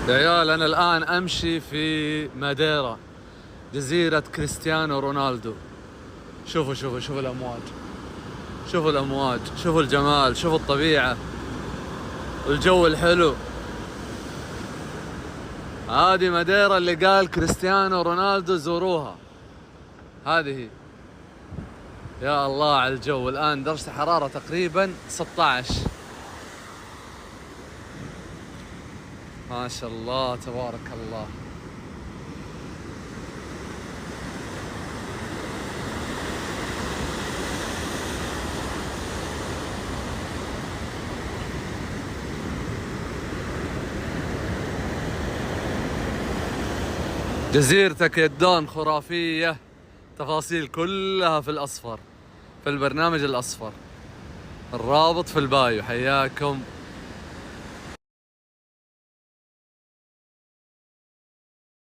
يا عيال أنا الآن أمشي في ماديرا، جزيرة كريستيانو رونالدو. شوفوا الأمواج، شوفوا الأمواج، شوفوا الجمال، شوفوا الطبيعة، الجو الحلو. هذه ماديرا اللي قال كريستيانو رونالدو زوروها. هذه يا الله على الجو. الآن درجة الحرارة تقريبا 16. ما شاء الله تبارك الله. جزيرتك يدون خرافية، تفاصيل كلها في الأصفر، في البرنامج الأصفر، الرابط في البايو. حياكم.